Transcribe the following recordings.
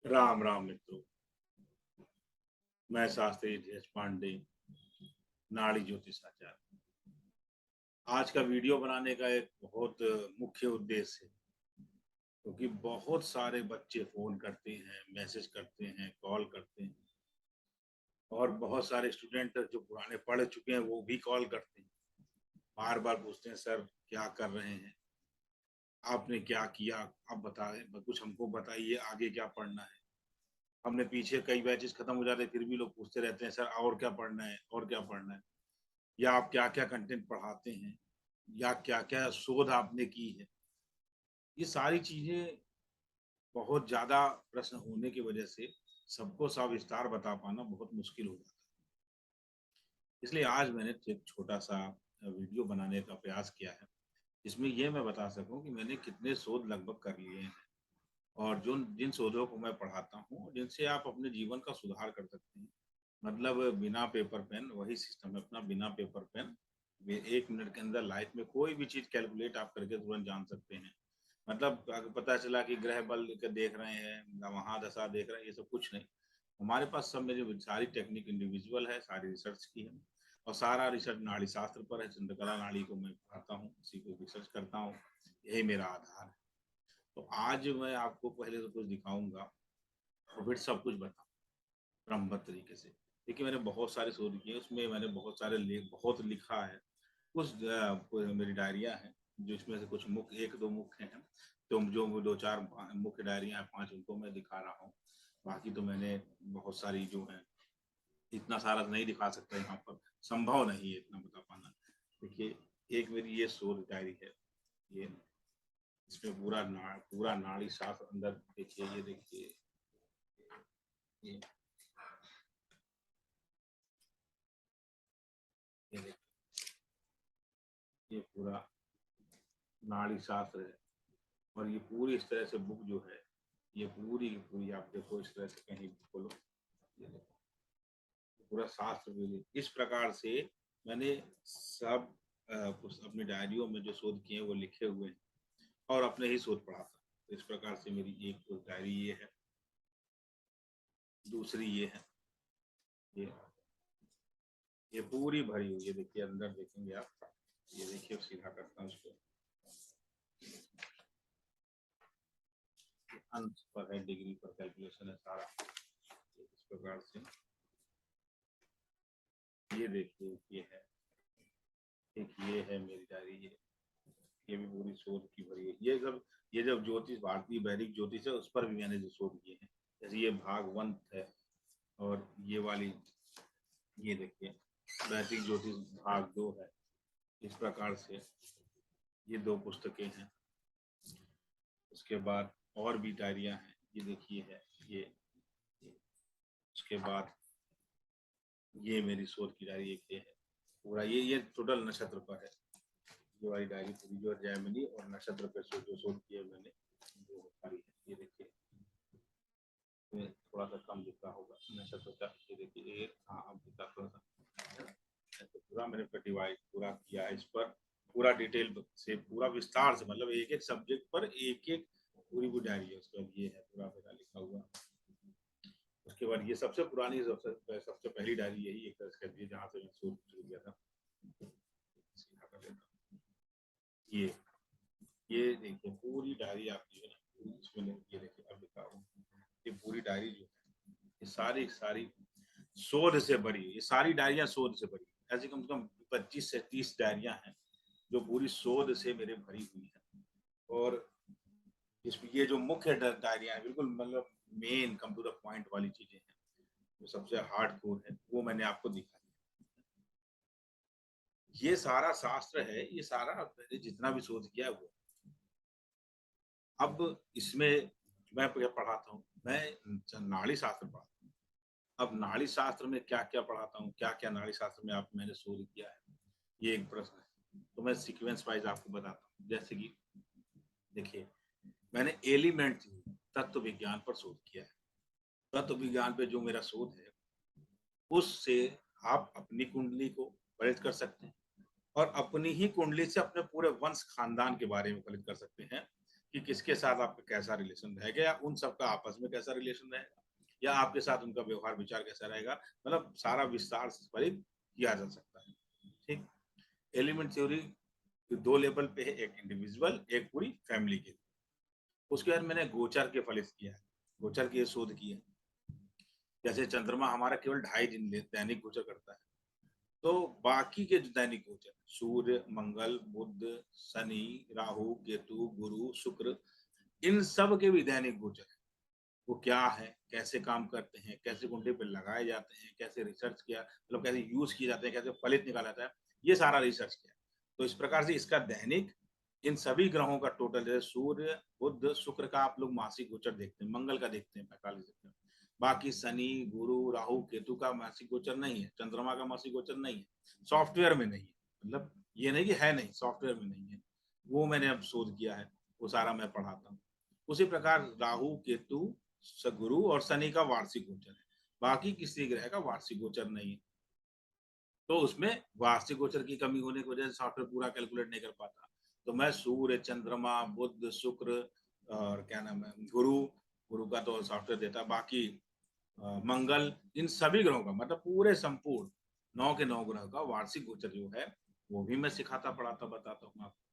राम राम मित्रों। मैं शास्त्री धीरज पांडे, नाड़ी ज्योतिषाचार्य। आज का वीडियो बनाने का एक बहुत मुख्य उद्देश्य है, क्योंकि बहुत सारे बच्चे फोन करते हैं, मैसेज करते हैं, कॉल करते हैं, और बहुत सारे स्टूडेंट जो पुराने पढ़ चुके हैं वो भी कॉल करते हैं। बार बार पूछते हैं, सर क्या कर रहे हैं, आपने क्या किया, आप बताएं, कुछ हमको बताइए, आगे क्या पढ़ना है। हमने पीछे कई बैचेस खत्म हो जाते हैं, फिर भी लोग पूछते रहते हैं, सर और क्या पढ़ना है, और क्या पढ़ना है, या आप क्या क्या कंटेंट पढ़ाते हैं, या क्या क्या शोध आपने की है। ये सारी चीजें बहुत ज्यादा प्रश्न होने की वजह से सबको सविस्तार बता पाना बहुत मुश्किल हो जाता है। इसलिए आज मैंने एक छोटा सा वीडियो बनाने का प्रयास किया है, जिसमें ये मैं बता सकूं कि मैंने कितने शोध लगभग कर लिए हैं, और जो जिन शोधों को मैं पढ़ाता हूँ जिनसे आप अपने जीवन का सुधार कर सकते हैं। मतलब बिना पेपर पेन, वही सिस्टम है अपना, बिना पेपर पेन 1 मिनट के अंदर लाइफ में कोई भी चीज कैलकुलेट आप करके तुरंत जान सकते हैं। मतलब अगर पता चला कि ग्रह बल के देख रहे हैं, महादशा देख रहे हैं, ये सब कुछ नहीं। हमारे पास सब मेरी सारी टेक्निक इंडिविजुअल है, सारी रिसर्च की है, और सारा रिसर्च नाड़ी शास्त्र पर है। चंद्रकला नाड़ी को मैं पढ़ाता हूँ, इसी को रिसर्च करता हूँ, यही मेरा आधार है। तो आज मैं आपको पहले तो कुछ दिखाऊंगा और फिर सब कुछ बताऊँ क्रमबद्ध तरीके से। देखिए, मैंने बहुत सारे शोध किए, उसमें मैंने बहुत सारे बहुत लिखा है। कुछ मेरी डायरिया हैं, जो इसमें से कुछ मुख्य, एक दो मुख्य हैं, तो जो दो चार मुख्य डायरिया हैं, 5 उनको मैं दिखा रहा हूँ। बाकी तो मैंने बहुत सारी जो है, इतना सारा नहीं दिखा सकता यहाँ पर, संभव नहीं है इतना बता पाना। देखिए, एक मेरी ये शोध डायरी है, ये इसमें पूरा नाड़ी शास्त्र अंदर। देखिए, ये देखिए, ये ये देखिए, ये पूरा नाड़ी शास्त्र है। और ये पूरी इस तरह से बुक जो है, ये पूरी की पूरी आप देखो, इस तरह से कहीं भी खोलो, ये देखो, पूरा शास्त्र भी इस प्रकार से मैंने सब कुछ अपनी डायरियों में जो शोध किए हैं वो लिखे हुए हैं, और अपने ही शोध पढ़ाता हूँ। तो इस प्रकार से मेरी एक डायरी ये है, दूसरी ये है, ये ये पूरी भरी हुई है। देखिए, अंदर देखेंगे आप, ये देखिए, सीधा करता हूँ उसको, अंश पर है, डिग्री पर कैलकुलेशन है सारा, इस प्रकार से। ये देखिए, ये है, एक ये है मेरी डायरी, ये भी पूरी शोध की भरी है। ये सब, ये जब ज्योतिष, भारतीय वैदिक ज्योतिष है, उस पर भी मैंने जो शोध किए हैं, जैसे ये भागवंत है, और ये वाली, ये देखिए, वैदिक ज्योतिष भाग 2 है। इस प्रकार से ये 2 पुस्तकें हैं। उसके बाद और भी डायरियां हैं, ये देखिए है, ये। उसके बाद ये मेरी शोध की डायरी एक ये है पूरा, ये टोटल नक्षत्र पर है। ये वाली डायरी पूरी जो जैमिनी और नक्षत्र पर जो शोध किए मैंने, वो सारी है। ये देखिए, थोड़ा सा कम दिख रहा होगा नक्षत्र का, ये देखिए, हाँ अब दिखा थोड़ा सा। तो पूरा मैंने डिवाइड पूरा किया है इस पर, पूरा डिटेल से, पूरा विस्तार से, मतलब एक एक सब्जेक्ट पर एक एक पूरी वो डायरी है। उसके बाद ये है पूरा मेरा लिखा हुआ। उसके बाद ये सबसे पुरानी, सबसे पहली डायरी यही एक तरह से कहती है, जहाँ से मैं शोध शुरू किया था। सीधा कर देता हूँ, ये देखिए पूरी डायरी आपकी है ना, इसमें ये देखिए अब लिखा हुआ, ये पूरी डायरी जो है, ये सारी सारी शोध से भरी, ये सारी डायरियां शोध से भरी। ऐसे कम से कम 25 से 30 डायरियां हैं जो पूरी शोध से मेरे भरी हुई है। और इसमें ये जो मुख्य डायरियां हैं, बिल्कुल मतलब main come to the point वाली चीजें हैं, जो सबसे हार्ड कोर है, वो मैंने आपको दिखाई। ये सारा शास्त्र है, ये सारा मैंने जितना भी शोध किया है वो। अब इसमें मैं क्या पढ़ाता हूँ, मैं नाड़ी शास्त्र पढ़ाता हूँ। अब नाड़ी शास्त्र में क्या क्या पढ़ाता हूँ, क्या क्या नाड़ी शास्त्र में आप मैंने शोध किया है, ये एक प्रश्न है। तो मैं सीक्वेंस वाइज आपको बताता हूँ। जैसे कि देखिए, मैंने एलिमेंट तत्व विज्ञान पर शोध किया है। तत्व विज्ञान पे जो मेरा शोध है, उससे आप अपनी कुंडली को प्रेरित कर सकते हैं, और अपनी ही कुंडली से अपने पूरे वंश खानदान के बारे में प्रेरित कर सकते हैं कि किसके साथ आपका कैसा रिलेशन रहेगा, या उन सबका आपस में कैसा रिलेशन रहेगा, या आपके साथ उनका व्यवहार विचार कैसा रहेगा, मतलब सारा विस्तार से फलित किया जा सकता है। ठीक। एलिमेंट थ्योरी दो लेवल पे है, एक इंडिविजुअल, एक पूरी फैमिली के। उसके बाद मैंने गोचर के फलित किया है, गोचर की शोध की है। जैसे चंद्रमा हमारा केवल 2.5 दिन दैनिक गोचर करता है, तो बाकी के जो दैनिक गोचर सूर्य, मंगल, बुध, शनि, राहु, केतु, गुरु, शुक्र, इन सब के भी दैनिक गोचर है। वो क्या है, कैसे काम करते हैं, कैसे कुंडली पे लगाए जाते हैं, कैसे रिसर्च किया, मतलब कैसे यूज किए जाते हैं, कैसे फलित निकाला जाता है, ये सारा रिसर्च किया। तो इस प्रकार से इसका दैनिक इन सभी ग्रहों का टोटल, जैसे सूर्य, बुध, शुक्र का आप लोग मासिक गोचर देखते हैं, मंगल का देखते हैं 45 दिन। बाकी शनि, गुरु, राहु, केतु का मासिक गोचर नहीं है, चंद्रमा का मासिक गोचर नहीं है, सॉफ्टवेयर में नहीं है, मतलब ये नहीं कि है नहीं, सॉफ्टवेयर में नहीं है, वो मैंने अब शोध किया है, वो सारा मैं पढ़ाता हूँ। उसी प्रकार राहु, केतु, गुरु और शनि का वार्षिक गोचर है, बाकी किसी ग्रह का वार्षिक गोचर नहीं है। तो उसमें वार्षिक गोचर की कमी होने की वजह से सॉफ्टवेयर पूरा कैलकुलेट नहीं कर पाता। तो मैं सूर्य, चंद्रमा, बुध, शुक्र और क्या नाम है, गुरु, गुरु का तो सॉफ्टवेयर देता, बाकी मंगल, इन सभी ग्रहों का, मतलब पूरे संपूर्ण 9 के 9 ग्रह का वार्षिक गोचर जो है, वो भी मैं सिखाता, पढ़ाता, बताता हूँ आपको,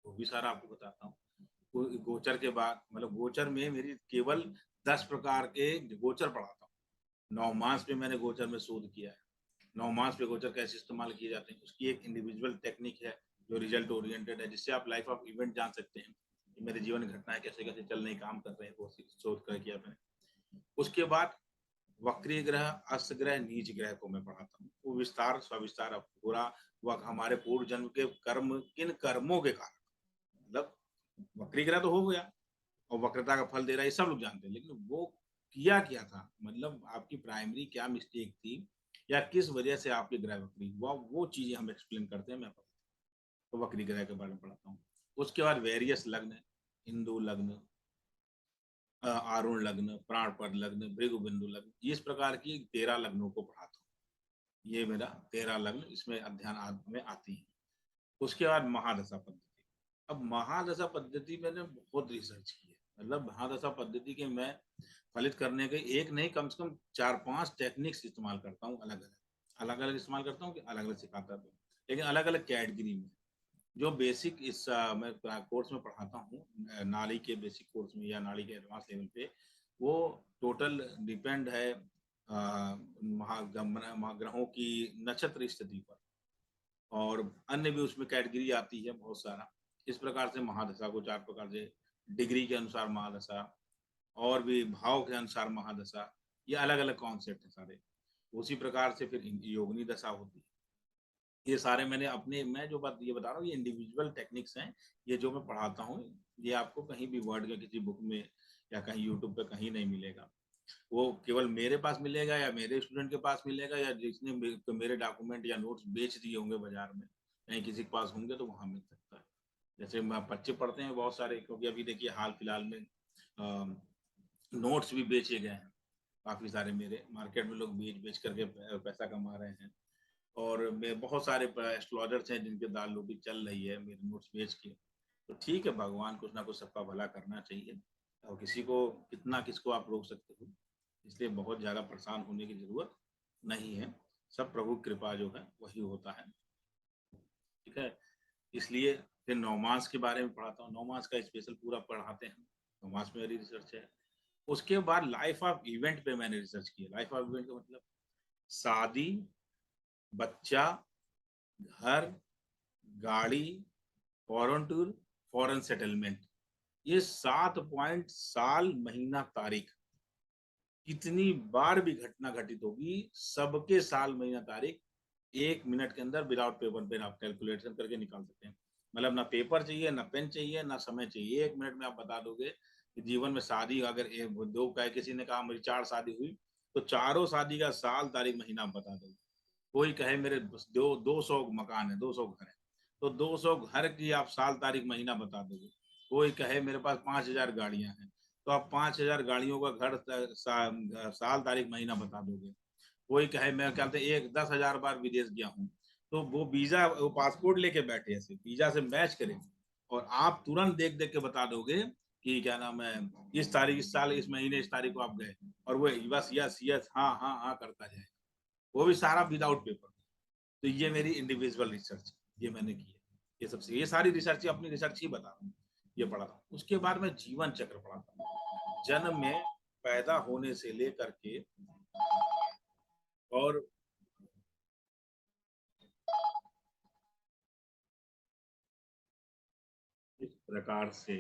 वो भी सारा आपको बताता हूँ। गोचर के बाद, मतलब गोचर में मेरी केवल 10 प्रकार के गोचर पढ़ाता हूँ। 9 मास पे मैंने गोचर में शोध किया है। 9 मास पे गोचर कैसे इस्तेमाल किए जाते हैं, उसकी एक इंडिविजुअल टेक्निक है जो रिजल्ट ओरिएंटेड है, जिससे आप लाइफ ऑफ इवेंट जान सकते हैं कि मेरे जीवन घटनाएं कैसे कैसे चल रही, काम कर रहे हैं, वो शोध कर किया मैंने। उसके बाद वक्री ग्रह, अस्त ग्रह, नीच ग्रह को मैं पढ़ाता हूँ। वो विस्तार सविस्तार पूरा वक्त हमारे पूर्व जन्म के कर्म, किन कर्मों के कारण, मतलब वक्री ग्रह तो हो गया और वक्रता का फल दे रहा है, ये सब लोग जानते हैं, लेकिन वो किया क्या था, मतलब आपकी प्राइमरी क्या मिस्टेक थी, या किस वजह से आपके ग्रह वक्री हुआ, वो चीजें हम एक्सप्लेन करते हैं, मैं तो वक्री ग्रह के बारे में पढ़ाता हूँ। उसके बाद वेरियस लग्न, हिंदू लग्न, आरुण लग्न, प्राणपद लग्न, भृगु बिंदु लग्न, इस प्रकार की 13 लग्नों को पढ़ाता हूँ। ये मेरा 13 लग्न इसमें अध्ययन में आती है। उसके बाद महादशा पद्धति। अब महादशा पद्धति मैंने बहुत रिसर्च की है, मतलब महादशा पद्धति के मैं फलित करने के एक नहीं, कम से कम 4-5 टेक्निक्स इस्तेमाल करता हूँ, अलग अलग इस्तेमाल करता हूँ कि अलग अलग सिखाता हूँ, लेकिन अलग अलग कैटेगरी में। जो बेसिक इस मैं कोर्स में पढ़ाता हूँ, नाड़ी के बेसिक कोर्स में या नाड़ी के एडवांस लेवल पे, वो टोटल डिपेंड है महाग्रहों की नक्षत्र स्थिति पर, और अन्य भी उसमें कैटेगरी आती है बहुत सारा। इस प्रकार से महादशा को 4 प्रकार से, डिग्री के अनुसार महादशा, और भी भाव के अनुसार महादशा, ये अलग अलग कॉन्सेप्ट है सारे। उसी प्रकार से फिर योगिनी दशा होती है। ये सारे मैंने अपने, मैं जो बात ये बता रहा हूँ, ये इंडिविजुअल टेक्निक्स हैं, ये जो मैं पढ़ाता हूँ, ये आपको कहीं भी वर्ड के किसी बुक में या कहीं यूट्यूब पे कहीं नहीं मिलेगा। वो केवल मेरे पास मिलेगा, या मेरे स्टूडेंट के पास मिलेगा, या जिसने मेरे डॉक्यूमेंट या नोट्स बेच दिए होंगे बाजार में, कहीं किसी के पास होंगे तो वहां मिल सकता है। जैसे बच्चे पढ़ते हैं बहुत सारे, क्योंकि अभी देखिए हाल फिलहाल में नोट्स भी बेचे गए हैं काफी सारे, मेरे मार्केट में लोग बेच बेच करके पैसा कमा रहे हैं। और मैं बहुत सारे एस्ट्रोलॉजर्स हैं जिनके दाल रोटी चल रही है मेरे नोट्स बेच के। तो ठीक है, भगवान कुछ ना कुछ सबका भला करना चाहिए, और किसी को कितना किसको आप रोक सकते हो, इसलिए बहुत ज़्यादा परेशान होने की ज़रूरत नहीं है। सब प्रभु कृपा जो है वही होता है। ठीक है, इसलिए फिर नौमास के बारे में पढ़ाता हूँ, नौमास का स्पेशल पूरा पढ़ाते हैं, नौमास में मेरी रिसर्च है। उसके बाद लाइफ ऑफ इवेंट पे मैंने रिसर्च किया। लाइफ ऑफ इवेंट का मतलब शादी, बच्चा, घर, गाड़ी, फॉरेन टूर, फॉरेन सेटलमेंट, ये 7 पॉइंट साल, महीना, तारीख, कितनी बार भी घटना घटित होगी, सबके साल, महीना, तारीख 1 मिनट के अंदर विदाउट पेपर पेन आप कैलकुलेशन करके निकाल सकते हैं। मतलब ना पेपर चाहिए, ना पेन चाहिए, ना समय चाहिए, 1 मिनट में आप बता दोगे कि जीवन में शादी अगर दो का, किसी ने कहा मेरी 4 शादी हुई, तो चारों शादी का साल, तारीख, महीना आप बता दोगे। कोई कहे मेरे 200 मकान है, 200 घर है, तो 200 घर की आप साल, तारीख, महीना बता दोगे। कोई कहे मेरे पास 5,000 गाड़ियां हैं, तो आप 5,000 गाड़ियों का घर साल, तारीख, महीना बता दोगे। कोई कहे मैं क्या कहते 10,000 बार विदेश गया हूँ, तो वो वीजा, वो पासपोर्ट लेके बैठे, ऐसे वीजा से मैच करेंगे, और आप तुरंत देख देख के बता दोगे कि क्या नाम है, इस तारीख, इस साल, इस महीने, इस तारीख को आप गए, और वो बस यस यस हाँ हाँ हाँ करता जाए, वो भी सारा विदाउट पेपर। तो ये मेरी इंडिविजुअल रिसर्च ये मैंने की है। ये सबसे, ये सारी रिसर्च अपनी रिसर्च ही बता रहा हूँ, ये पढ़ा था। उसके बाद मैं जीवन चक्र पढ़ा था, जन्म में पैदा होने से लेकर के और इस प्रकार से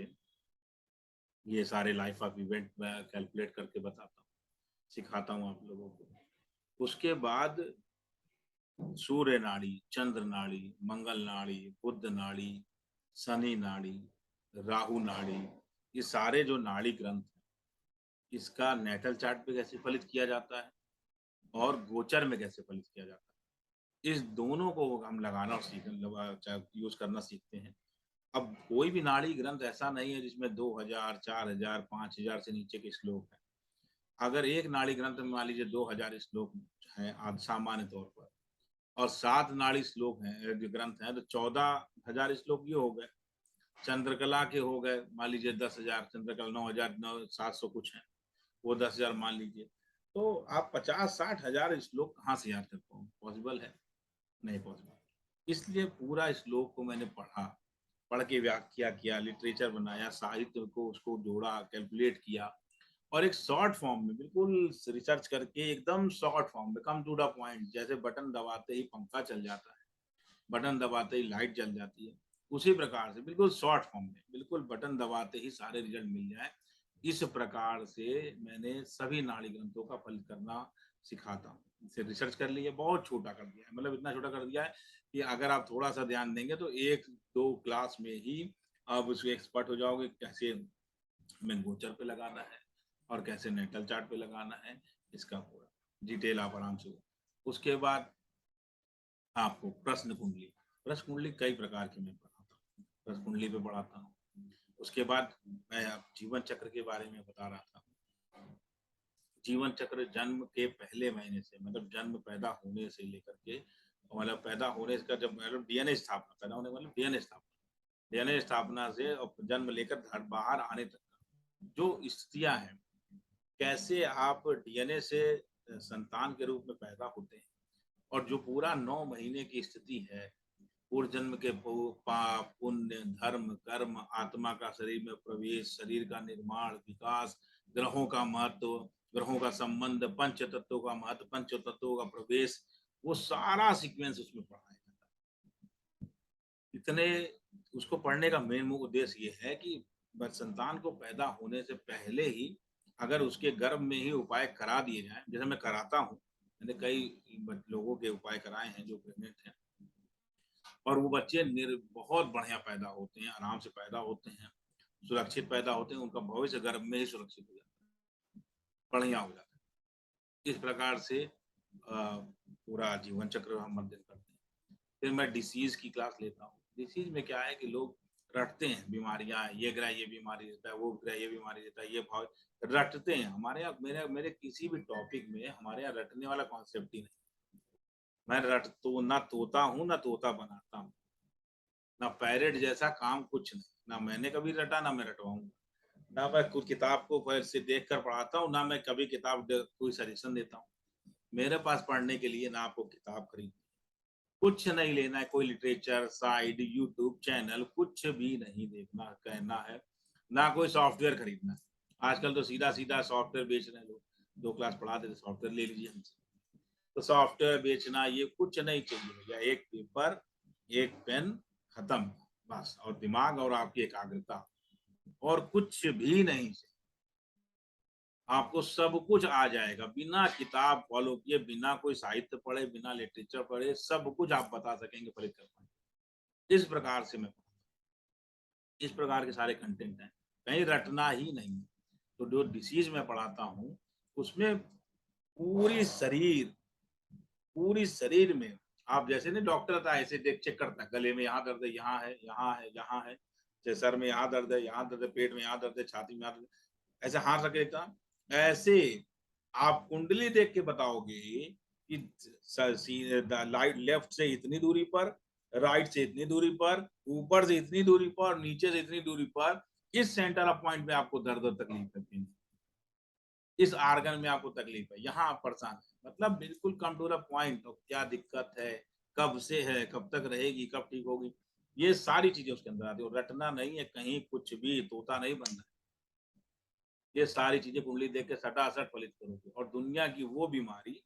ये सारे लाइफ ऑफ इवेंट मैं कैलकुलेट करके बताता हूँ, सिखाता हूँ आप लोगों को। उसके बाद सूर्य नाड़ी, चंद्र नाड़ी, मंगल नाड़ी, बुध नाड़ी, शनि नाड़ी, राहु नाड़ी, ये सारे जो नाड़ी ग्रंथ हैं, इसका नेटल चार्ट पे कैसे फलित किया जाता है और गोचर में कैसे फलित किया जाता है, इस दोनों को हम लगाना और सीखना, यूज करना सीखते हैं। अब कोई भी नाड़ी ग्रंथ ऐसा नहीं है जिसमें 2000, 4000, 5000 से नीचे के श्लोक हैं। अगर एक नाड़ी ग्रंथ में मान लीजिए 2000 श्लोक हैं सामान्य तौर पर, और 7 नाड़ी श्लोक हैं जो ग्रंथ हैं, तो 14,000 श्लोक ये हो गए। चंद्रकला के हो गए मान लीजिए 10,000, चंद्रकला 9,700 कुछ है, वो 10,000 मान लीजिए। तो आप 50-60 हजार श्लोक कहाँ से याद कर पाओ, पॉसिबल है? नहीं पॉसिबल। इसलिए पूरा श्लोक को मैंने पढ़ा, पढ़ के व्याख्या किया, लिटरेचर बनाया, साहित्य को उसको जोड़ा, कैलकुलेट किया, और एक शॉर्ट फॉर्म में बिल्कुल रिसर्च करके एकदम शॉर्ट फॉर्म में, कम टू द पॉइंट, जैसे बटन दबाते ही पंखा चल जाता है, बटन दबाते ही लाइट जल जाती है, उसी प्रकार से बिल्कुल शॉर्ट फॉर्म में, बिल्कुल बटन दबाते ही सारे रिजल्ट मिल जाए, इस प्रकार से मैंने सभी नाड़ी ग्रंथों का फलित करना सिखाता हूँ। इसे रिसर्च कर लिया, बहुत छोटा कर दिया है, मतलब इतना छोटा कर दिया है कि अगर आप थोड़ा सा ध्यान देंगे तो 1-2 क्लास में ही आप उसके एक्सपर्ट हो जाओगे, कैसे हमें गोचर पे लगाना है और कैसे नेटल चार्ट पे लगाना है, इसका पूरा डिटेल आप आराम से। उसके बाद आपको प्रश्न कुंडली, प्रश्न कुंडली कई प्रकार की मैं पढ़ाता हूँ, प्रश्न कुंडली पे पढ़ाता हूँ। उसके बाद मैं जीवन चक्र के बारे में बता रहा था। जीवन चक्र जन्म के पहले महीने से, मतलब जन्म पैदा होने से लेकर के, मतलब पैदा होने का जब मतलब डीएनए स्थापना, पैदा होने मतलब डीएनए स्थापना, डीएनए स्थापना से और जन्म लेकर घर बाहर आने तक जो स्थितियां हैं, कैसे आप डीएनए से संतान के रूप में पैदा होते हैं, और जो पूरा 9 महीने की स्थिति है, पूर्व जन्म के पाप पुण्य धर्म कर्म, आत्मा का शरीर में प्रवेश, शरीर का निर्माण विकास, ग्रहों का महत्व, ग्रहों का संबंध, पंच तत्वों का महत्व, पंच तत्वों का प्रवेश, वो सारा सीक्वेंस उसमें पढ़ाया जाता है। इतने उसको पढ़ने का मेन उद्देश्य ये है कि संतान को पैदा होने से पहले ही अगर उसके गर्भ में ही उपाय करा दिए जाए, जैसे मैं कराता हूँ, मैंने कई लोगों के उपाय कराए हैं जो प्रेग्नेंट हैं, और वो बच्चे बहुत बढ़िया पैदा होते हैं, आराम से पैदा होते हैं, सुरक्षित पैदा होते हैं, उनका भविष्य गर्भ में ही सुरक्षित हो जाता है, बढ़िया हो जाता है। इस प्रकार से पूरा जीवन चक्र हम अध्ययन करते हैं। फिर मैं डिसीज की क्लास लेता हूँ। डिसीज में क्या है कि लोग रटते हैं बीमारियां, ये ग्रह ये बीमारी देता है, वो ग्रह ये बीमारी देता है, ये भाव रटते हैं। हमारे यहाँ मेरे मेरे किसी भी टॉपिक में हमारे यहाँ रटने वाला कॉन्सेप्ट ही नहीं। मैं रट तो ना तोता हूँ ना तोता बनाता हूँ, ना पैरेट जैसा काम कुछ नहीं, ना मैंने कभी रटा ना मैं रटवाऊंगा, ना मैं कुछ किताब को फिर से देख कर पढ़ाता हूँ, ना मैं कभी किताब कोई सजेशन देता हूँ। मेरे पास पढ़ने के लिए ना आपको किताब खरीद, कुछ नहीं लेना है, कोई लिटरेचर साइट यूट्यूब चैनल कुछ भी नहीं देखना कहना है, ना कोई सॉफ्टवेयर खरीदना है। आजकल तो सीधा सीधा सॉफ्टवेयर बेच रहे हैं लोग, 2 क्लास पढ़ा देते सॉफ्टवेयर ले लीजिए हमसे। तो सॉफ्टवेयर बेचना ये कुछ नहीं चाहिए भैया, एक पेपर एक पेन, खत्म, बस, और दिमाग और आपकी एकाग्रता, और कुछ भी नहीं चाहिए। आपको सब कुछ आ जाएगा, बिना किताब फॉलो किए, बिना कोई साहित्य पढ़े, बिना लिटरेचर पढ़े, सब कुछ आप बता सकेंगे, फलित कर पाएंगे। इस प्रकार से मैं, इस प्रकार के सारे कंटेंट हैं, कहीं रटना ही नहीं है। तो जो डिसीज में पढ़ाता हूँ उसमें पूरी शरीर, पूरी शरीर में, आप जैसे नहीं डॉक्टर था ऐसे देख चेक करता है, गले में यहाँ दर्द है, यहाँ है, यहाँ है, यहाँ है, जैसे सर में यहाँ दर्द है, यहाँ दर्द है, पेट में यहाँ दर्द है, छाती में यहाँ दर्द है, ऐसे हाथ रख देता। ऐसे आप कुंडली देख के बताओगे कि लाइट लेफ्ट से इतनी दूरी पर राइट से इतनी दूरी पर, ऊपर से इतनी दूरी पर, नीचे से इतनी दूरी पर, इस सेंटर ऑफ पॉइंट में आपको दर्द और तकलीफ है, इस आर्गन में आपको तकलीफ है, यहाँ आप परेशान है, मतलब बिल्कुल कम टू द पॉइंट। तो क्या दिक्कत है, कब से है, कब तक रहेगी, कब ठीक होगी, ये सारी चीजें उसके अंदर आती है। और रटना नहीं है कहीं, कुछ भी तोता नहीं बनना है, ये सारी चीजें कुंडली देख के सटासट फलित करोगे। और दुनिया की वो बीमारी,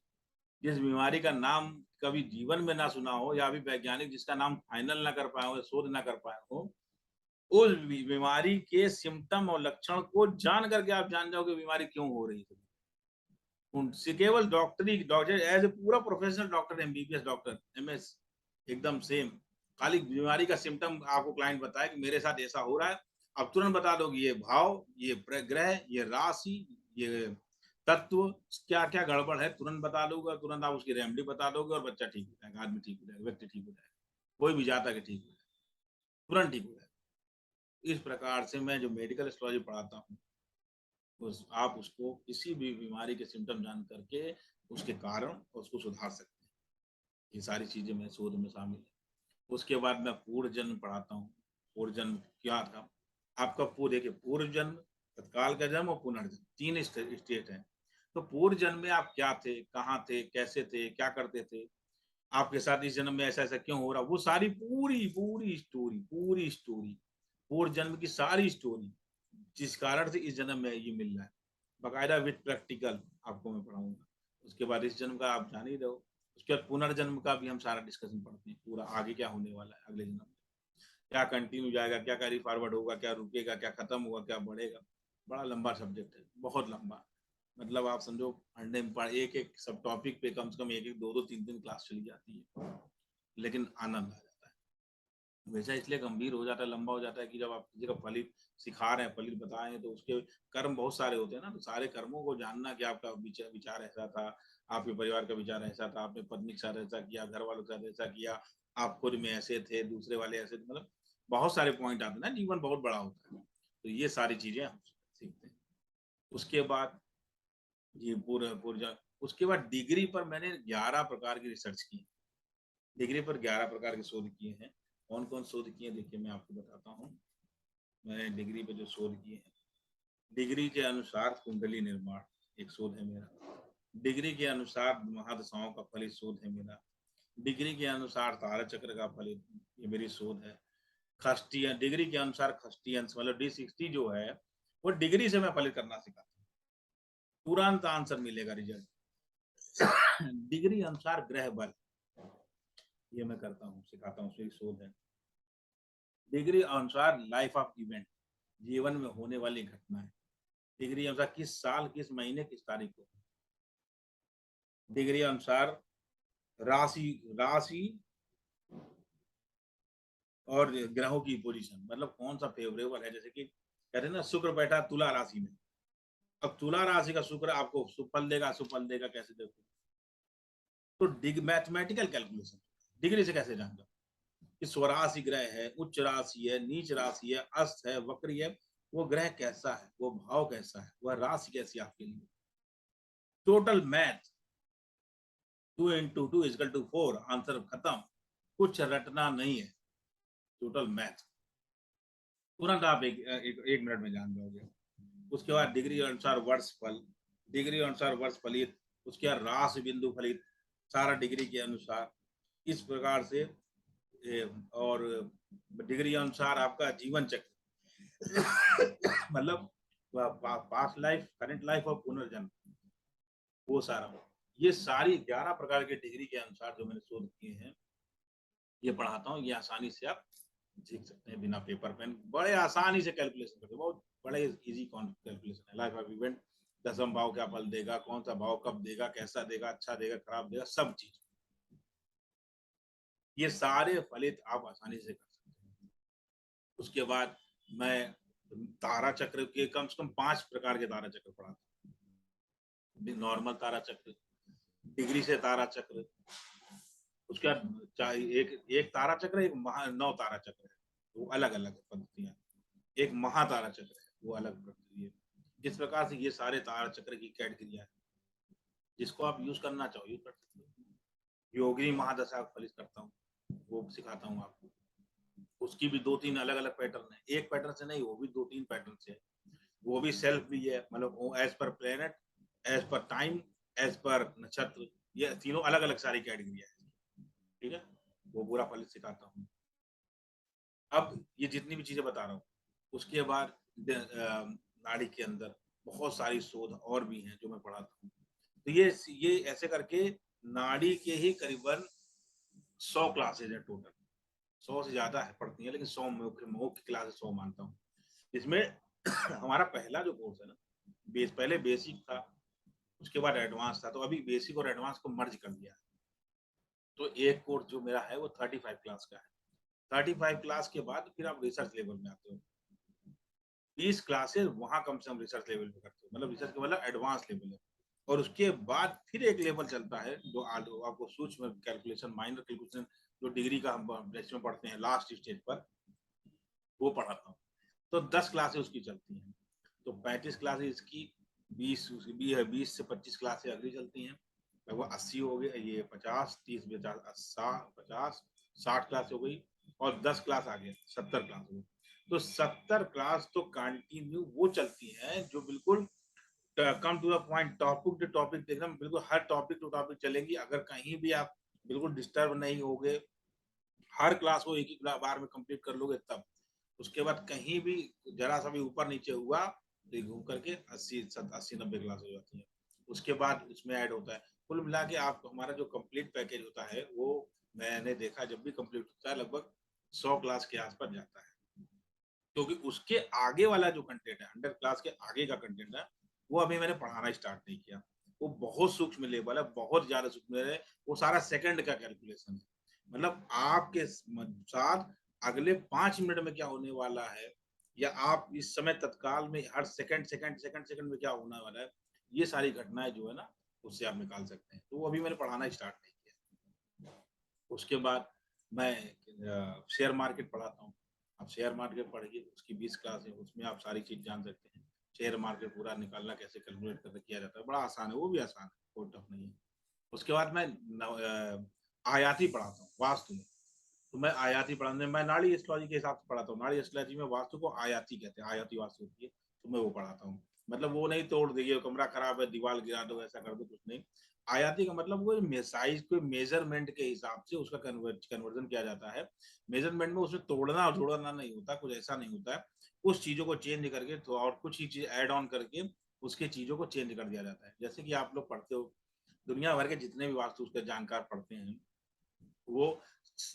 जिस बीमारी का नाम कभी जीवन में ना सुना हो, या अभी वैज्ञानिक जिसका नाम फाइनल ना कर पाए हो, शोध ना कर पाए हो, उस बीमारी के सिम्टम और लक्षण को जान करके आप जान जाओगे बीमारी क्यों हो रही है। उनसे केवल डॉक्टरी, डॉक्टर एज ए पूरा professional doctor, MBBS doctor, MS, एकदम सेम। खाली बीमारी का सिम्टम आपको क्लाइंट बताए कि मेरे साथ ऐसा हो रहा है, आप तुरंत बता दोगे ये भाव, ये ग्रह, ये राशि, ये तत्व, क्या क्या गड़बड़ है, तुरंत बता दोगे, तुरंत आप उसकी रेमेडी बता दोगे, और बच्चा ठीक हो जाएगा, आदमी ठीक हो जाएगा, व्यक्ति ठीक हो जाएगा, कोई भी जाता है कि ठीक हो जाएगा, तुरंत ठीक हो जाएगा। इस प्रकार से मैं जो मेडिकल एस्ट्रोलॉजी पढ़ाता हूँ, आप उसको किसी भी बीमारी के सिम्टम जान करके उसके कारण उसको सुधार सकते हैं। ये सारी चीजें मेरे शोध में शामिल है। उसके बाद मैं पूर्व जन्म पढ़ाता हूँ। पूर्व जन्म क्या था, आपका पूर्व, देखिए पूर्व जन्म, तत्काल का जन्म और पुनर्जन्म, तीन स्टेट है। तो पूर्व जन्म में आप क्या थे, कहाँ थे, कैसे थे, क्या करते थे, आपके साथ इस जन्म में ऐसा ऐसा क्यों हो रहा, वो सारी पूरी पूरी स्टोरी, पूरी स्टोरी, पूर्व जन्म की सारी स्टोरी, जिस कारण से इस जन्म में ये मिल रहा है, बकायदा विद प्रैक्टिकल आपको मैं पढ़ाऊंगा। उसके बाद इस जन्म का आप जान ही रहो। उसके बाद पुनर्जन्म का भी हम सारा डिस्कशन पढ़ते हैं, पूरा आगे क्या होने वाला है अगले जन्म में, क्या कंटिन्यू जाएगा, क्या कैरी फॉरवर्ड होगा, क्या रुकेगा, क्या खत्म होगा, क्या बढ़ेगा। बड़ा लंबा सब्जेक्ट है, बहुत लंबा। मतलब आप समझो पढ़ने में एक एक सब टॉपिक पे कम से कम एक एक दो दो तीन तीन क्लास चली जाती है, लेकिन आनंद आ जाता है। वैसा इसलिए गंभीर हो जाता है, लंबा हो जाता है कि जब आप किसी का फलित सिखा रहे हैं, फलित बता रहे हैं, तो उसके कर्म बहुत सारे होते हैं ना, तो सारे कर्मों को जानना कि आपका विचार ऐसा था, आपके परिवार का विचार ऐसा था, आपने पत्नी के साथ ऐसा किया, घर वालों के साथ ऐसा किया, आप खुद में ऐसे थे, दूसरे वाले ऐसे थे, मतलब बहुत सारे पॉइंट आते हैं ना, जीवन बहुत बड़ा होता है। तो ये सारी चीजें हम सीखते हैं। उसके बाद ये पूरा पूरा, उसके बाद डिग्री पर मैंने 11 प्रकार की रिसर्च की, डिग्री पर 11 प्रकार के शोध किए हैं। कौन कौन शोध किए, देखिए मैं आपको बताता हूँ। मैंने डिग्री पे जो शोध किए हैं, डिग्री के अनुसार कुंडली निर्माण एक शोध है मेरा, डिग्री के अनुसार महादशाओं का फलित शोध है मेरा, डिग्री के अनुसार तारा चक्र का फलित, ये मेरी शोध है। खष्टियन, डिग्री के अनुसार खष्टियंस, मतलब D60 जो है, वो डिग्री से मैं फलित करना सिखाता हूँ, तुरंत आंसर मिलेगा, रिजल्ट। डिग्री अनुसार ग्रह बल, ये मैं करता हूँ, सिखाता हूँ, उसमें शोध है। डिग्री अनुसार लाइफ ऑफ इवेंट, जीवन में होने वाली घटनाएं, डिग्री अनुसार किस साल, किस महीने, किस तारीख को, डिग्री अनुसार राशि, राशि और ग्रहों की पोजीशन, मतलब कौन सा फेवरेबल है। जैसे कि कहते हैं ना, शुक्र बैठा तुला राशि में, अब तुला राशि का शुक्र आपको सुफल देगा, सुफल देगा, कैसे देखो, तो मैथमेटिकल कैलकुलेशन, डिग्री से कैसे जान दो कि स्वराशि ग्रह है, उच्च राशि है, नीच राशि है, अस्त है, वक्री है, वो ग्रह कैसा है, वो भाव कैसा है, वह राशि कैसी आपके लिए, टोटल मैथ, 2 × 2 = 4, आंसर खत्म, कुछ रटना नहीं है, टोटल मैथ, तुरंत आप एक मिनट में जान जाओगे। उसके बाद डिग्री अनुसार वर्ष फल, डिग्री अनुसार वर्ष फलित, उसके बाद राशि बिंदु फलित, सारा डिग्री के अनुसार, इस प्रकार से। और डिग्री अनुसार आपका जीवन चक्र, मतलब पास्ट लाइफ, करंट लाइफ और पुनर्जन्म, वो सारा, ये सारी 11 प्रकार के डिग्री के अनुसार जो मैंने शोध किए हैं, ये पढ़ाता हूँ। ये आसानी से आप सीख सकते हैं बिना पेपर पेन, बड़े आसानी से कैलकुलेशन करते, बहुत बड़े इजी कैलकुलेशन है। लाइफ ऑफ इवेंट, दसम भाव क्या फल देगा, कौन सा भाव कब देगा, कैसा देगा, अच्छा देगा, खराब देगा, सब चीज, ये सारे फलित आप आसानी से कर सकते हैं। उसके बाद मैं तारा चक्र के कम से कम 5 प्रकार के तारा चक्र पढ़ाता हूँ। नॉर्मल तारा चक्र, डिग्री से तारा चक्र, उसके बाद एक एक तारा चक्र, एक नौ तारा चक्र है, वो अलग अलग पद्धतियां, एक महातारा चक्र है, वो अलग पद्धति है। इस प्रकार से ये सारे तारा चक्र की कैटेगरी है, जिसको आप यूज करना चाहो यूज कर सकते हो। योगिनी महादशा फलित करता हूँ, वो सिखाता हूँ आपको। उसकी भी 2-3 अलग-अलग पैटर्न है, एक पैटर्न से नहीं, वो भी 2-3 पैटर्न से है। वो भी सेल्फ भी है, मतलब वो as per planet, as per time, as per नक्षत्र, ये तीनों अलग-अलग सारी कैटेगरी है। ठीक है, वो पूरा फलित सिखाता हूँ। अब ये जितनी भी चीजें बता रहा हूँ, उसके बाद नाड़ी के अंदर बहुत सारी शोध और भी हैं जो मैं पढ़ाता हूँ। तो ये ऐसे करके नाड़ी के ही करीबन 100 क्लासेज है टोटल। 100 से ज्यादा है पड़ती है, लेकिन 100 मुख्य क्लासेस 100 मानता हूँ। इसमें हमारा पहला जो कोर्स है ना, पहले बेसिक था, उसके बाद एडवांस था, तो अभी बेसिक और एडवांस को मर्ज कर दिया है। तो एक कोर्स जो मेरा है वो 35 क्लास का है। 35 क्लास के बाद फिर आप रिसर्च लेवल में आते हो। 20 क्लासेस वहां कम से कम रिसर्च लेवल पे करते हो, मतलब रिसर्च के मतलब एडवांस लेवल है। और उसके बाद फिर एक लेवल चलता है जो आपको सूक्ष्म कैलकुलेशन, माइनर कैलकुलेशन, जो डिग्री का हम में पढ़ते हैं लास्ट स्टेज पर, वो पढ़ाता हूँ। तो 10 क्लासेस उसकी चलती हैं। तो 35 क्लासेस इसकी, 20 से 25 क्लासेस अगली चलती हैं, लगभग 80 हो गए, ये 50, 30, 50, 60 क्लास हो गई, और 10 क्लास आ गए, 70 क्लास हो गई। तो 70 क्लास तो कंटिन्यू वो चलती हैं, जो बिल्कुल come to the point, topic to topic, एकदम बिल्कुल हर टॉपिक टू टॉपिक चलेंगी। अगर कहीं भी आप बिल्कुल डिस्टर्ब नहीं होगे, हर क्लास को एक ही बार में कंप्लीट कर लोगे तब। उसके बाद कहीं भी जरा सा भी ऊपर नीचे हुआ तो घूम करके 80-90 क्लास हो जाती है। उसके बाद उसमें ऐड होता है, कुल मिला के आप हमारा जो कंप्लीट पैकेज होता है वो, मैंने देखा जब भी कंप्लीट होता है लगभग 100 क्लास के आसपास जाता है। क्योंकि उसके आगे वाला जो कंटेंट है, 100 क्लास के आगे का कंटेंट है, वो अभी मैंने पढ़ाना स्टार्ट नहीं किया। वो बहुत सूक्ष्म लेवल है, बहुत ज्यादा सूक्ष्म है। वो सारा सेकंड का कैलकुलेशन है, मतलब आपके साथ अगले 5 मिनट में क्या होने वाला है, या आप इस समय तत्काल में हर सेकंड में क्या होने वाला है, ये सारी घटनाएं जो है ना, उससे आप निकाल सकते हैं। तो वो अभी मैंने पढ़ाना स्टार्ट नहीं किया। उसके बाद मैं शेयर मार्केट पढ़ाता हूँ। आप शेयर मार्केट पढ़िए, उसकी 20 क्लास है, उसमें आप सारी चीज जान सकते हैं। शेयर मार्केट पूरा निकालना कैसे, कैलकुलेट करके किया जाता है, बड़ा आसान है, वो भी आसान है, कोई टफ नहीं है। उसके बाद मैं आयाती पढ़ाता हूँ, वास्तु में। तो मैं आयाती पढ़ाने, मैं नाड़ी एस्ट्रोलॉजी के हिसाब से पढ़ाता हूँ। नाड़ी एस्ट्रोलॉजी में वास्तु को आयाती कहते हैं, आयाती वास्तु होती है, तो मैं वो पढ़ाता हूँ। मतलब वो नहीं तोड़ देगी, कमरा खराब है दीवार गिरा दो, ऐसा कर दो, कुछ नहीं। आयाती का मतलब वो साइज को मेजरमेंट के हिसाब से उसका कन्वर्जन किया जाता है। मेजरमेंट में उसमें तोड़ना और जोड़ना नहीं होता, कुछ ऐसा नहीं होता है। कुछ चीजों को चेंज करके तो, और कुछ ही चीज ऐड ऑन करके उसके चीजों को चेंज कर दिया जाता है। जैसे कि आप लोग पढ़ते हो, दुनिया भर के जितने भी वास्तु उसके जानकार पढ़ते हैं, वो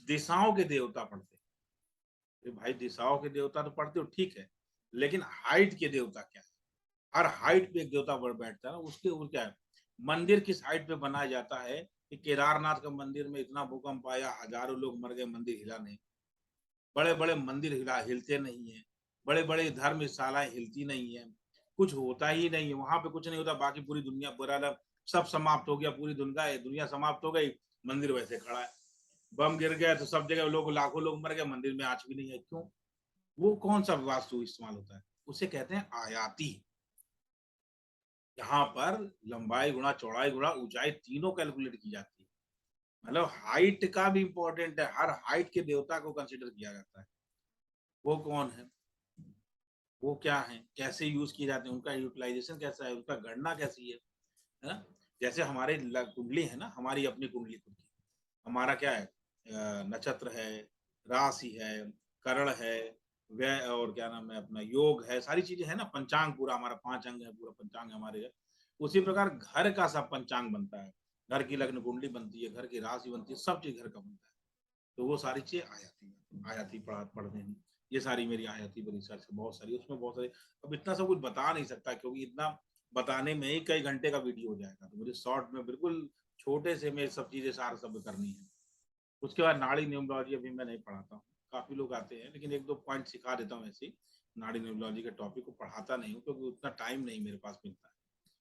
दिशाओं के देवता पढ़ते हैं। भाई दिशाओं के देवता तो पढ़ते हो ठीक है, लेकिन हाइट के देवता क्या है? हर हाइट पे एक देवता बैठता है ना, उसके ऊपर क्या है? मंदिर किस हाइट पे बनाया जाता है कि केदारनाथ का मंदिर में इतना भूकंप आया, हजारों लोग मर गए, मंदिर हिला नहीं। बड़े बड़े मंदिर हिलते नहीं है, बड़े बड़े धर्मशालाएं हिलती नहीं है, कुछ होता ही नहीं है वहां पे, कुछ नहीं होता, बाकी पूरी दुनिया बुरा, सब समाप्त हो गया, पूरी दुनिया दुनिया समाप्त हो गई, मंदिर वैसे खड़ा है। बम गिर गया तो सब जगह लोग, लाखों लोग मर गए, मंदिर में आँच भी नहीं है, क्यों? वो कौन सा वास्तु इस्तेमाल होता है? उसे कहते हैं आयाती। यहाँ पर लंबाई गुणा चौड़ाई गुणा ऊंचाई तीनों कैलकुलेट की जाती है। मतलब हाइट का भी इंपॉर्टेंट है, हर हाइट के देवता को कंसिडर किया जाता है। वो कौन है, वो क्या है, कैसे यूज किए जाते हैं, उनका यूटिलाइजेशन कैसा है, उनका गणना कैसी है ना? जैसे हमारे कुंडली है ना, हमारी अपनी कुंडली खुद की, हमारा क्या है, नक्षत्र है, राशि है, करण है, व्यय, और क्या नाम है अपना, योग है, सारी चीजें है ना, पंचांग पूरा हमारा 5 अंग है, पूरा पंचांग हमारे है। उसी प्रकार घर का सब पंचांग बनता है, घर की लग्न कुंडली बनती है, घर की राशि बनती है, सब चीज घर का बनता है। तो वो सारी चीजें आयाती आयाती पढ़ते हैं। ये सारी मेरी आयाती पर रिसर्च है, बहुत सारी, उसमें बहुत सारी। अब इतना सब कुछ बता नहीं सकता, क्योंकि इतना बताने में ही कई घंटे का वीडियो हो जाएगा, तो मुझे शॉर्ट में बिल्कुल छोटे से में सब चीजें सार सब करनी है। उसके बाद नाड़ी न्यूमरोलॉजी अभी मैं नहीं पढ़ाता हूँ, काफी लोग आते हैं, लेकिन एक दो पॉइंट सिखा देता हूँ ऐसे ही। नाड़ी न्यूमरोलॉजी के टॉपिक को पढ़ाता नहीं हूँ, क्योंकि उतना टाइम नहीं मेरे पास मिलता है,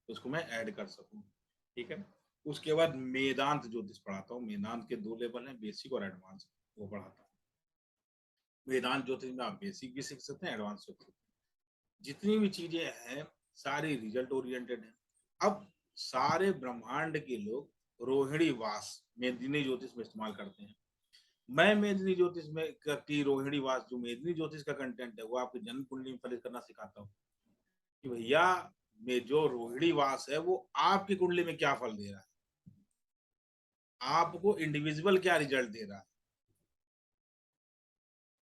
तो उसको मैं ऐड कर सकूँ। ठीक है। उसके बाद वेदांत ज्योतिष पढ़ाता हूँ। वेदांत के 2 लेवल हैं, बेसिक और एडवांस, वो पढ़ाता हूँ। वेदांत ज्योतिष में आप बेसिक भी सीख सकते हैं, एडवांस सीख सकते हैं। जितनी भी चीजें हैं सारी रिजल्ट ओरिएंटेड है। अब सारे ब्रह्मांड के लोग रोहिणी वास में ज्योतिष में इस्तेमाल करते हैं। मैं मेदिनी ज्योतिष में की रोहिणी वास जो मेदिनी ज्योतिष का कंटेंट है वो आपकी जन्म कुंडली में फलित करना सिखाता हूँ कि भैया में जो रोहिणी वास है वो आपकी कुंडली में क्या फल दे रहा है, आपको इंडिविजुअल क्या रिजल्ट दे रहा है।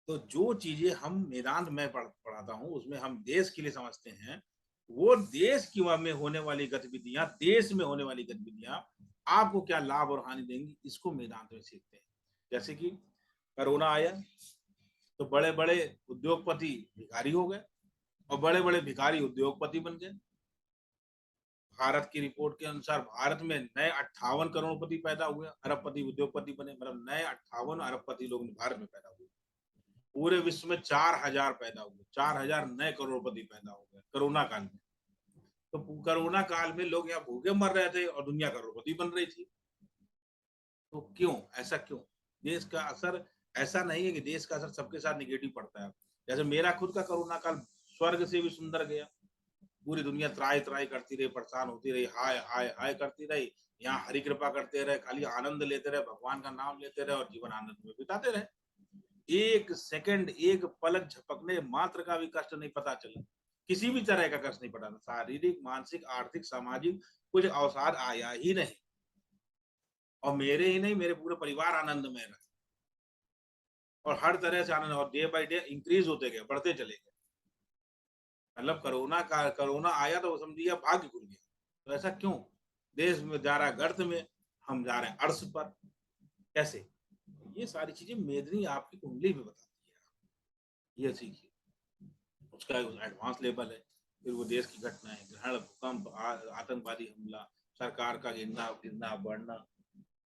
तो जो चीजें हम वेदांत में पढ़ाता हूँ उसमें हम देश के लिए समझते हैं, वो देश की में होने वाली गतिविधियां, देश में होने वाली गतिविधियां आपको क्या लाभ और हानि देंगी, इसको वेदांत में सीखते हैं। जैसे कि कोरोना आया तो बड़े बड़े उद्योगपति भिखारी हो गए और बड़े बड़े भिखारी उद्योगपति बन गए। भारत की रिपोर्ट के अनुसार भारत में नए 58 करोड़पति पैदा हुए, अरबपति उद्योगपति बने, मतलब नए 58 अरबपति लोग भारत में पैदा हुए। पूरे विश्व में 4000 पैदा हुए, 4000 नए करोड़पति पैदा हो गए कोरोना काल में। तो कोरोना काल में लोग यहाँ भूखे मर रहे थे और दुनिया करोड़पति बन रही थी। तो क्यों ऐसा, क्यों? देश का असर ऐसा नहीं है कि देश का असर सबके साथ निगेटिव पड़ता है। जैसे मेरा खुद का कोरोना काल स्वर्ग से भी सुंदर गया। पूरी दुनिया त्राई त्राई करती रही, परेशान होती रही, हाय हाय हाय करती रही। यहाँ हरि कृपा करते रहे, खाली आनंद लेते रहे, भगवान का नाम लेते रहे और जीवन आनंद में बिताते रहे। एक सेकंड, एक पलक झपकने मात्र का भी कष्ट नहीं पता चला, किसी भी तरह का कष्ट नहीं पड़ा, शारीरिक, मानसिक, आर्थिक, सामाजिक कुछ अवसाद आया ही नहीं। और मेरे ही नहीं, मेरे पूरे परिवार आनंद में रहे और हर तरह से आनंद, और डे बाय डे इंक्रीज होते गए, बढ़ते चले गए। मतलब कोरोना आया तो समझिए भाग्य खुल गया। तो ऐसा क्यों? देश में जा रहा है गर्त में, हम जा रहे हैं अर्श पर, कैसे? ये सारी चीजें मेदिनी आपकी कुंडली में बताती है, ये सीखिए। उसका एडवांस लेवल है। फिर वो देश की घटनाएं, ग्रहण, भूकंप, आतंकवादी हमला, सरकार का गिरना गिरना बढ़ना,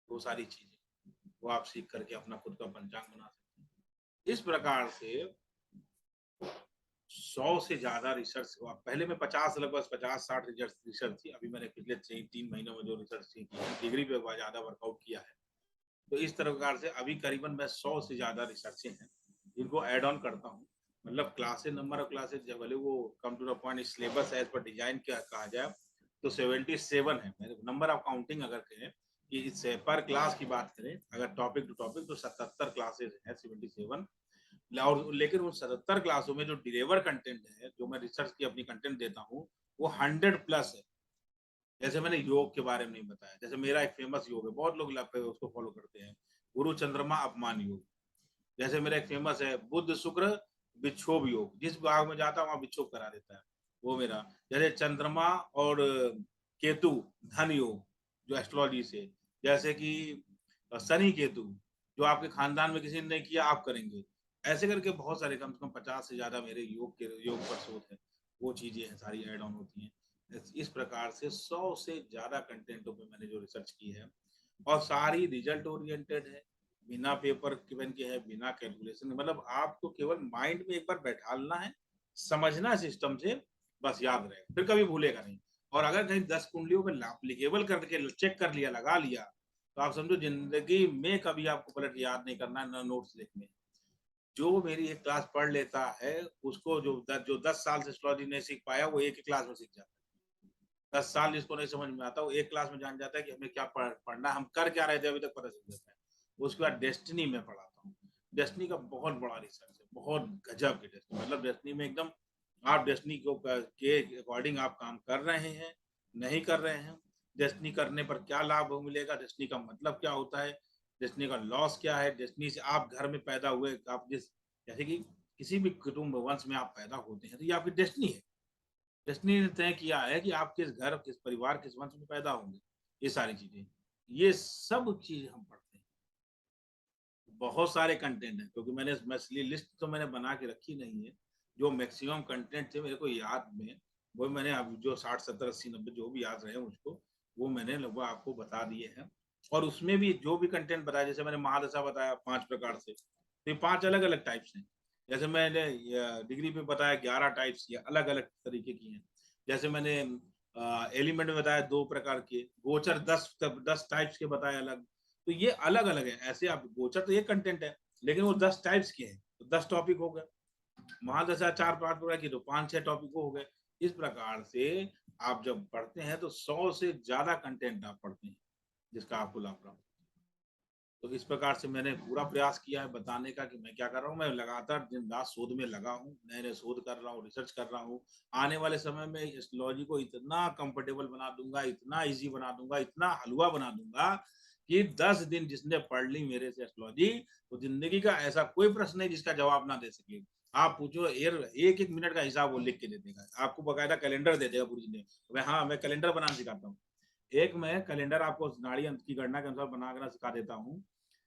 वो सारी चीजें वो आप सीख करके अपना खुद का पंचांग बना सकते हैं। इस प्रकार से 100 से ज्यादा रिसर्च हुआ। पहले मैं 50, लगभग 50-60 रिसर्च थी। अभी मैंने पिछले 3 महीनों में जो रिसर्च की डिग्री पे ज्यादा वर्कआउट किया है। तो इस प्रकार से अभी करीबन मैं 100 से ज्यादा रिसर्चें हैं जिनको एड ऑन करता हूँ। मतलब क्लासेस, नंबर ऑफ क्लासेस जब भले वो come to the point syllabus as per design क्या कहा जाए तो 77 है। मेरे नंबर ऑफ काउंटिंग अगर कहें कि इससे पर क्लास की बात करें, अगर टॉपिक टू टॉपिक, तो 77 क्लासेस है, 77। और लेकिन उन 77 क्लासों में जो डिलीवर कंटेंट है, जो मैं रिसर्च की अपनी कंटेंट देता हूँ, वो 100+ है। जैसे मैंने योग के बारे में नहीं बताया, जैसे मेरा एक फेमस योग है, बहुत लोग उसको फॉलो करते हैं, गुरु चंद्रमा अपमान योग। जैसे मेरा एक फेमस है बुद्ध शुक्र विक्षोभ योग, जिस भाग में जाता है वहां विक्षोभ करा देता है, वो मेरा। जैसे चंद्रमा और केतु धन योग, जो एस्ट्रोलॉजी से, जैसे कि शनि केतु, जो आपके खानदान में किसी ने नहीं किया आप करेंगे। ऐसे करके बहुत सारे, कम से कम 50 से ज्यादा मेरे योग पर शोध है। वो चीजें हैं, सारी एड ऑन होती हैं। इस प्रकार से 100 से ज्यादा कंटेंटों पे मैंने जो रिसर्च की है, और सारी रिजल्ट ओरिएंटेड है, बिना पेपर गिवन के है, बिना कैलकुलेशन। मतलब आपको केवल माइंड में एक बार बैठालना है, समझना सिस्टम से, बस याद रहे, फिर कभी भूलेगा नहीं। और अगर कहीं 10 कुंडलियों पे एप्लीकेबल करके चेक कर लिया, लगा लिया, तो आप समझो जिंदगी में कभी आपको पलट याद नहीं करना, ना नोट्स लिखने। जो मेरी एक क्लास पढ़ लेता है, उसको जो 10 साल से एस्ट्रोलॉजी नहीं सीख पाया, वो एक ही क्लास में सीख जाता है। 10 साल जिसको नहीं समझ में आता, वो एक क्लास में जान जाता है कि हमें क्या पढ़ना, हम कर क्या रहे थे अभी तक पता चल जाता है। उसके बाद डेस्टिनी में पढ़ाता हूँ। डेस्टिनी का बहुत बड़ा रिसर्च है, बहुत गजब की डेस्टिनी। मतलब डेस्टिनी में एकदम आप डेस्टिनी को के अकॉर्डिंग आप काम कर रहे हैं, नहीं कर रहे हैं, डेस्टिनी करने पर क्या लाभ मिलेगा, डेस्टिनी का मतलब क्या होता है, डेस्टिनी का लॉस क्या है, डेस्टिनी से आप घर में पैदा हुए, आप जिस, जैसे कि किसी भी कुटुंब वंश में आप पैदा होते हैं तो ये आपकी डेस्टिनी है। डेस्टिनी ने तय किया है कि आप किस घर, किस परिवार, किस वंश में पैदा होंगे। ये सारी चीजें, ये सब चीज हम पढ़ते हैं। बहुत सारे कंटेंट है, क्योंकि मैं इसलिए लिस्ट तो मैंने बना के रखी नहीं है। जो मैक्सिमम कंटेंट थे मेरे को याद में, वो मैंने अब जो 60, 70, 80, 90 जो भी याद रहे मुझको, वो मैंने लगभग आपको बता दिए हैं। और उसमें भी जो भी कंटेंट बताया, जैसे मैंने महादशा बताया 5 प्रकार से, तो ये 5 अलग अलग टाइप्स हैं। जैसे मैंने डिग्री पे बताया 11 टाइप्स, या अलग अलग तरीके की हैं। जैसे मैंने एलिमेंट में बताया 2 प्रकार के, गोचर 10 टाइप्स के बताए अलग। तो ये अलग अलग है। ऐसे आप गोचर तो ये कंटेंट है, लेकिन वो 10 टाइप्स के हैं, तो 10 टॉपिक हो गए। महादशा 4-5 प्रकार की, तो 5-6 टॉपिक हो गए। इस प्रकार से आप जब पढ़ते हैं तो 100 से ज्यादा कंटेंट आप पढ़ते हैं, जिसका आपको लाभ प्राप्त। तो इस प्रकार से मैंने पूरा प्रयास किया है बताने का कि मैं क्या कर रहा हूँ। मैं लगातार दिन रात शोध में लगा हूँ, नए नए शोध कर रहा हूँ, रिसर्च कर रहा हूँ। आने वाले समय में एस्ट्रोलॉजी को इतना कंफर्टेबल बना दूंगा, इतना इजी बना दूंगा, इतना हलवा बना दूंगा कि 10 दिन जिसने पढ़ ली मेरे से एस्ट्रोलॉजी, तो जिंदगी का ऐसा कोई प्रश्न नहीं जिसका जवाब ना दे सके। आप पूछो, एक एक मिनट का हिसाब वो लिख के दे देगा, आपको बकायदा कैलेंडर दे देगा पूरी जिंदगी। मैं कैलेंडर बनाना सिखाता हूँ। एक मैं कैलेंडर आपको नाड़ी अंक की गणना के अनुसार बनाना सिखा देता हूँ।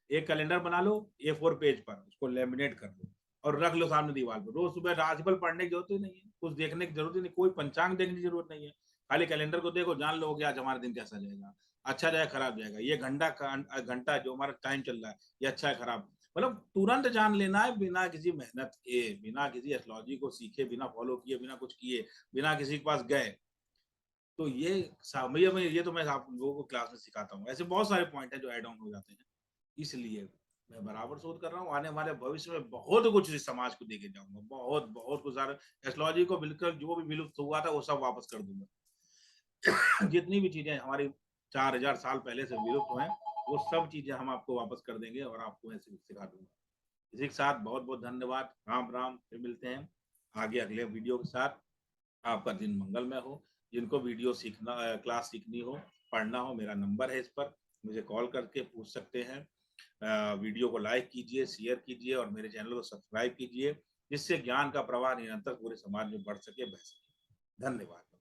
एक कैलेंडर बना लो A4 पेज पर, उसको लेमिनेट कर लो और रख लो सामने दीवार पर। रोज सुबह राशिफल पढ़ने की जरूरत ही नहीं है, कुछ देखने की जरूरत ही नहीं, कोई पंचांग देखने की जरूरत नहीं है। खाली कैलेंडर को देखो, जान लो कि आज हमारा दिन कैसा जाएगा, अच्छा जाएगा खराब जाएगा, ये घंटा जो हमारा टाइम चल रहा है ये अच्छा है खराब, मतलब तुरंत जान लेना है, बिना किसी मेहनत के, बिना किसी एस्ट्रोलॉजी को सीखे, बिना फॉलो किए, बिना कुछ किए, बिना किसी के पास गए। तो ये तो मैं आप लोगों को क्लास में सिखाता हूँ। ऐसे बहुत सारे पॉइंट है जो ऐड ऑन हो जाते हैं। इसलिए मैं बराबर शोध कर रहा हूँ, आने वाले भविष्य में बहुत कुछ इस समाज को देके जाऊंगा, बहुत बहुत कुछ सारा। एस्ट्रोलॉजी को बिल्कुल जो भी विलुप्त हुआ था वो सब वापस कर दूंगा। जितनी भी चीजें हमारी 4000 साल पहले से विलुप्त हुए हैं, वो सब चीजें हम आपको वापस कर देंगे और आपको ऐसे सिखा दूंगा। इसी के साथ बहुत बहुत धन्यवाद, राम राम, फिर मिलते हैं आगे अगले वीडियो के साथ। आपका दिन मंगलमय हो। जिनको वीडियो सीखना, क्लास सीखनी हो, पढ़ना हो, मेरा नंबर है इस पर, मुझे कॉल करके पूछ सकते हैं। वीडियो को लाइक कीजिए, शेयर कीजिए और मेरे चैनल को सब्सक्राइब कीजिए, जिससे ज्ञान का प्रवाह निरंतर पूरे समाज में बढ़ सके, बह सके। धन्यवाद।